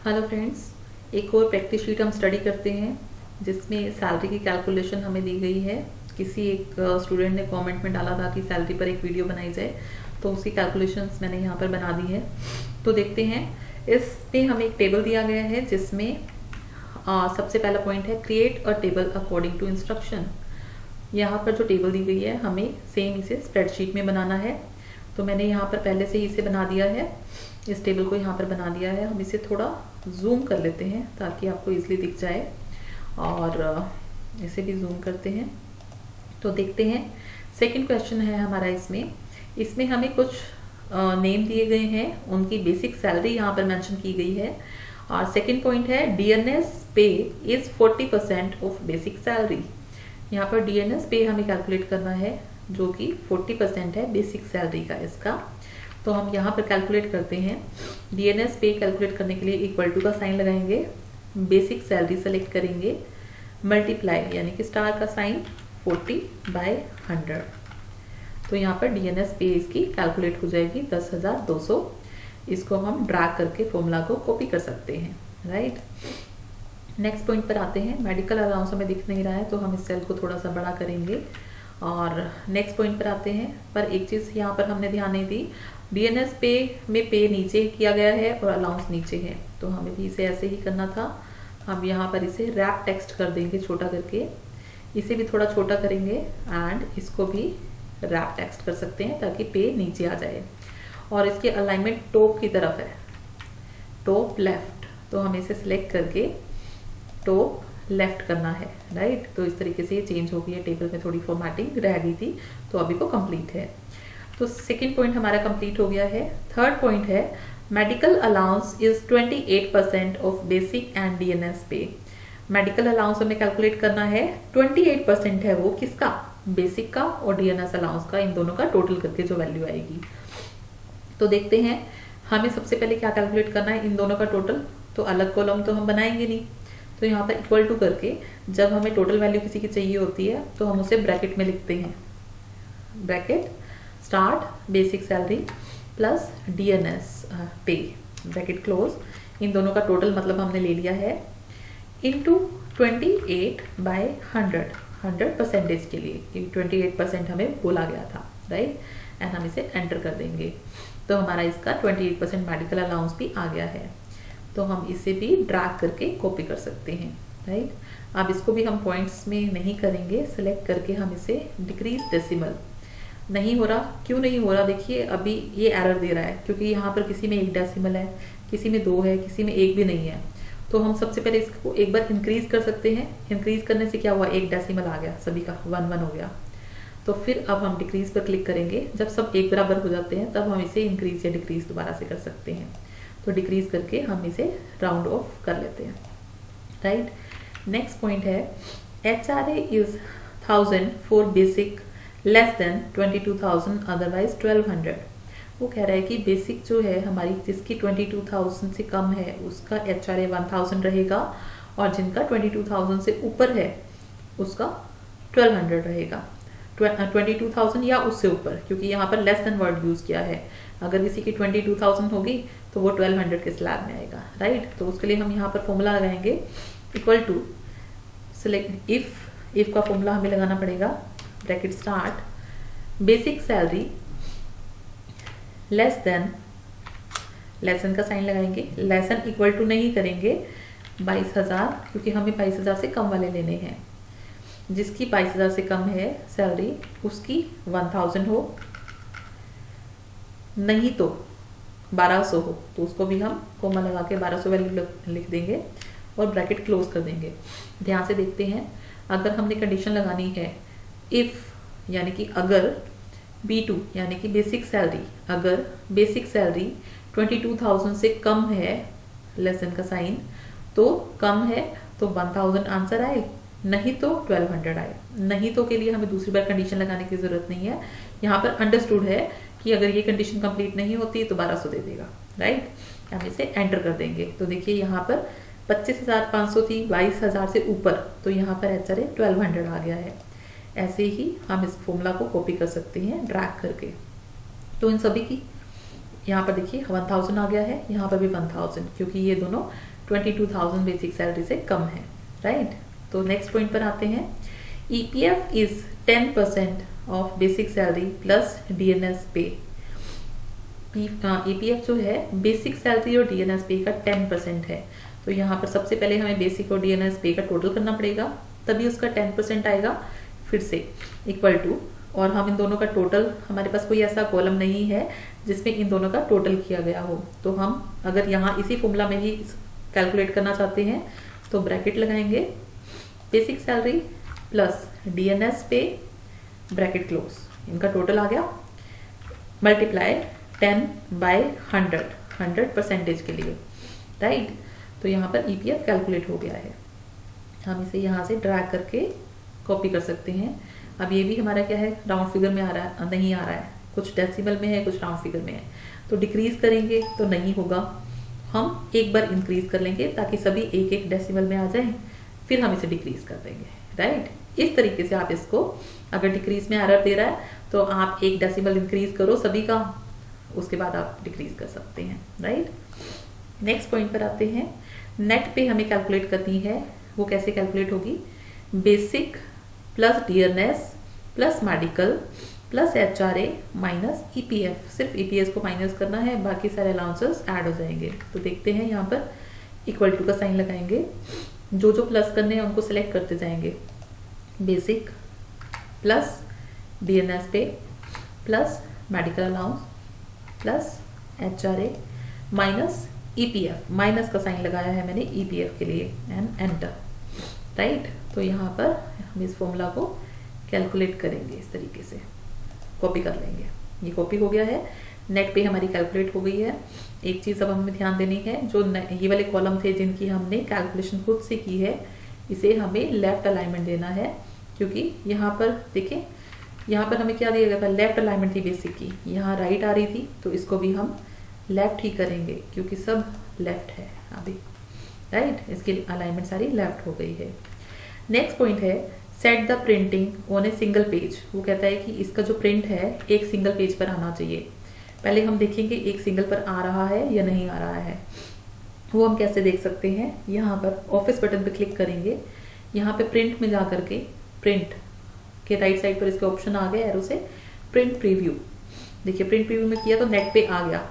Hello friends, एक और practice sheet हम स्टडी करते हैं जिसमें सैलरी की कैलकुलेशन हमें दी गई है। किसी एक स्टूडेंट ने कमेंट में डाला था कि सैलरी पर एक वीडियो बनाई जाए, तो उसकी कैलकुलेशंस मैंने यहाँ पर बना दी है। तो देखते हैं, इसमें हमें एक टेबल दिया गया है जिसमें सबसे पहला पॉइंट है create a table according to instruction. यहाँ पर जो टेबल दी गई है हमें सेम इसे स्प्रेडशीट में बनाना है। तो मैंने यहाँ पर पहले से ही इसे बना दिया है, इस टेबल को यहाँ पर बना दिया है। हम इसे थोड़ा जूम कर लेते हैं ताकि आपको इजीली दिख जाए, और इसे भी जूम करते हैं। तो देखते हैं, सेकंड क्वेश्चन है हमारा। इसमें हमें कुछ नेम दिए गए हैं, उनकी बेसिक सैलरी यहाँ पर मेंशन की गई है। और सेकंड पॉइंट है डीएनएस पे इज 40% ऑफ बेसिक सैलरी। यहाँ पर डीएनएस पे हमें कैलकुलेट करना है जो कि 40% है बेसिक सैलरी का इसका। तो हम यहाँ पर कैलकुलेट करते हैं। डीएनएस पे कैलकुलेट करने के लिए इक्वल टू का साइन लगाएंगे, बेसिक सैलरी सेलेक्ट करेंगे, मल्टीप्लाई यानी कि स्टार का साइन 40/100। तो यहाँ पर डीएनएस पे इसकी कैलकुलेट हो जाएगी 10,200। इसको हम ड्रैग करके फॉर्मूला को कॉपी कर सकते हैं, राइट। नेक्स्ट पॉइंट पर आते हैं। मेडिकल अलाउंस हमें दिख नहीं रहा है तो हम इस सेल को थोड़ा सा बड़ा करेंगे। और नेक्स्ट पॉइंट पर आते हैं, पर एक चीज़ यहाँ पर हमने ध्यान नहीं दी, डीएनएस पे में पे नीचे किया गया है और अलाउंस नीचे है, तो हमें भी इसे ऐसे ही करना था। हम यहाँ पर इसे रैप टेक्स्ट कर देंगे छोटा करके, इसे भी थोड़ा छोटा करेंगे एंड इसको भी रैप टेक्स्ट कर सकते हैं ताकि पे नीचे आ जाए। और इसके अलाइनमेंट टॉप की तरफ है, टॉप लेफ्ट, तो हमें इसे सिलेक्ट करके टॉप लेफ्ट करना है, राइट। तो इस तरीके से ये चेंज हो गई है, टेबल में थोड़ी फॉर्मेटिंग रह गई थी तो अभी को कंप्लीट है। तो सेकंड पॉइंट हमारा कंप्लीट हो गया है। थर्ड पॉइंट है medical allowance is 28% of basic and DNS पे। मेडिकल अलाउंस हमें कैलकुलेट करना है, 28% है वो किसका, बेसिक का और डीएनएस अलाउंस का, इन दोनों का टोटल करके जो वैल्यू आएगी। तो देखते हैं, हमें सबसे पहले क्या कैलकुलेट करना है, इन दोनों का टोटल। तो अलग कॉलम तो हम बनाएंगे नहीं, तो यहाँ पर इक्वल टू करके जब हमें टोटल वैल्यू किसी की चाहिए होती है तो हम उसे ब्रैकेट में लिखते हैं, bracket start basic salary plus DNS पे, ब्रैकेट क्लोज। इन दोनों का टोटल मतलब हमने ले लिया है इनटू 28/100, 100% के लिए 28% हमें बोला गया था, राइट। एंड हम इसे एंटर कर देंगे तो हमारा इसका 28% मेडिकल अलाउंस भी आ गया है। तो हम इसे भी ड्रैग करके कॉपी कर सकते हैं, राइट। अब इसको भी हम पॉइंट्स में नहीं करेंगे, सिलेक्ट करके हम इसे डिक्रीज डेसिमल, नहीं हो रहा, क्यों नहीं हो रहा, देखिए अभी ये एरर दे रहा है क्योंकि यहाँ पर किसी में 1 डेसिमल है, किसी में 2 है, किसी में 1 भी नहीं है। तो हम सबसे पहले इसको एक बार इंक्रीज कर सकते हैं। इंक्रीज करने से क्या हुआ, 1 डेसिमल आ गया, सभी का 1 हो गया। तो फिर अब हम डिक्रीज पर क्लिक करेंगे, जब सब एक बराबर हो जाते हैं तब हम इसे इंक्रीज या डिक्रीज दोबारा से कर सकते हैं। तो डिक्रीज करके हम इसे राउंड ऑफ कर लेते हैं, राइट। नेक्स्ट पॉइंट है HRA is 1000 for basic less than 22,000 otherwise 1200। वो कह रहा है कि बेसिक जो है हमारी, जिसकी 22,000 से कम है उसका HRA 1000 रहेगा, और जिनका 22,000 से ऊपर है उसका 1200 रहेगा। 22,000 या उससे ऊपर, क्योंकि यहाँ पर लेस देन वर्ड यूज किया है। अगर किसी की 22,000 होगी तो वो 1200 के स्लैब में आएगा, राइट। तो उसके लिए हम यहाँ पर फॉर्मूला लगाएंगे, इक्वल टू सिलेक्ट इफ का फॉर्मूला हमें लगाना पड़ेगा, bracket start basic salary less than का साइन लगाएंगे, लेसन इक्वल टू नहीं करेंगे 22,000, क्योंकि हमें 22,000 से कम वाले लेने हैं। जिसकी 22,000 से कम है सैलरी उसकी 1000 हो, नहीं तो 1200 हो, तो उसको भी हम कोमा लगा के 1200 वैल्यू लिख देंगे और ब्रैकेट क्लोज कर देंगे। ध्यान से देखते हैं, अगर हमने कंडीशन लगानी है इफ यानी कि अगर B2 यानी कि बेसिक सैलरी, अगर बेसिक सैलरी 22,000 से कम है, लेस देन का साइन, तो कम है तो 1000 आंसर आए, नहीं तो 1200 आए। नहीं तो के लिए हमें दूसरी बार कंडीशन लगाने की जरूरत नहीं है। यहाँ पर अंडरस्टूड है कि अगर ये कंडीशन कंप्लीट नहीं होती तो 1200 दे देगा, राइट। हम इसे एंटर कर देंगे। तो देखिए यहाँ पर 25,500 थी, 22,000 से ऊपर, तो यहाँ पर HRA 1200 आ गया है। ऐसे ही हम इस फॉर्मूला को कॉपी कर सकते हैं ड्रैग करके। तो इन सभी की यहाँ पर देखिए 1000 आ गया है, यहाँ पर भी 1000, क्योंकि ये दोनों 22,000 बेसिक सैलरी से कम है, राइट। तो नेक्स्ट पॉइंट पर आते हैं। EPF is 10% of basic salary plus DNS पे। ईपीएफ जो है बेसिक सैलरी और डीएनएस पे का 10% है। तो यहाँ पर सबसे पहले हमें बेसिक और डीएनएस पे का टोटल करना पड़ेगा, तभी उसका 10% आएगा। फिर से इक्वल टू, और हम इन दोनों का टोटल, हमारे पास कोई ऐसा कॉलम नहीं है जिसमें इन दोनों का टोटल किया गया हो, तो हम अगर यहाँ इसी फॉर्मूला में ही कैलकुलेट करना चाहते हैं तो ब्रैकेट लगाएंगे, बेसिक सैलरी प्लस डीएनएस पे, ब्रैकेट क्लोज, इनका टोटल आ गया, मल्टीप्लाई 10/100 के लिए, राइट। तो यहाँ पर ईपीएफ कैलकुलेट हो गया है। हम इसे यहाँ से ड्रैग करके कॉपी कर सकते हैं। अब ये भी हमारा क्या है, राउंड फिगर में आ रहा है, नहीं आ रहा है, कुछ डेसिमल में है, कुछ राउंड फिगर में है। तो डिक्रीज करेंगे तो नहीं होगा, हम एक बार इंक्रीज कर लेंगे ताकि सभी एक एक डेसिमल में आ जाए, फिर हम इसे डिक्रीज कर देंगे, राइट। इस तरीके से आप इसको, अगर डिक्रीज में एरर दे रहा है तो आप एक डेसिमल इंक्रीज करो सभी का, उसके बाद आप डिक्रीज कर सकते हैं, राइट। नेक्स्ट पॉइंट पर आते हैं। नेट पे हमें कैलकुलेट करनी है, वो कैसे कैलकुलेट होगी, basic plus DNS plus medical plus HRA minus EPF. सिर्फ ईपीएस को माइनस करना है, बाकी सारे अलाउंसेस ऐड हो जाएंगे। तो देखते हैं, यहाँ पर इक्वल टू का साइन लगाएंगे, जो जो प्लस करने हैं उनको सिलेक्ट करते जाएंगे। बेसिक प्लस डीएनएस पे plus medical allowance plus HRA minus EPF, minus का साइन लगाया है मैंने ईपीएफ के लिए, एंड एंटर, राइट। तो यहाँ पर हम इस फॉर्मूला को कैलकुलेट करेंगे, इस तरीके से कॉपी कर लेंगे। ये कॉपी हो गया है, नेट पे हमारी कैलकुलेट हो गई है। एक चीज़ अब हमें ध्यान देनी है, जो ये वाले कॉलम थे जिनकी हमने कैलकुलेशन खुद से की है, इसे हमें लेफ्ट अलाइनमेंट देना है, क्योंकि यहाँ पर देखिए, यहाँ पर हमें क्या दिया गया था, लेफ्ट अलाइनमेंट थी बेसिक की, यहाँ राइट आ रही थी, तो इसको भी हम लेफ्ट ही करेंगे क्योंकि सब लेफ्ट है अभी, राइट। इसकी अलाइनमेंट सारी लेफ्ट हो गई है। नेक्स्ट पॉइंट है, set the printing on a single page. वो कहता है कि इसका जो प्रिंट है एक सिंगल पेज पर आना चाहिए। पहले हम देखेंगे एक सिंगल पर आ रहा है या नहीं आ रहा है। वो हम कैसे देख सकते हैं, यहाँ पर ऑफिस बटन पर क्लिक करेंगे, यहाँ पे प्रिंट में जा करके प्रिंट के राइट साइड पर इसके ऑप्शन आ गए एरो से, प्रिंट प्रीव्यू। देखिए प्रिंट प्रीव्यू में किया तो नेट पे आ गया।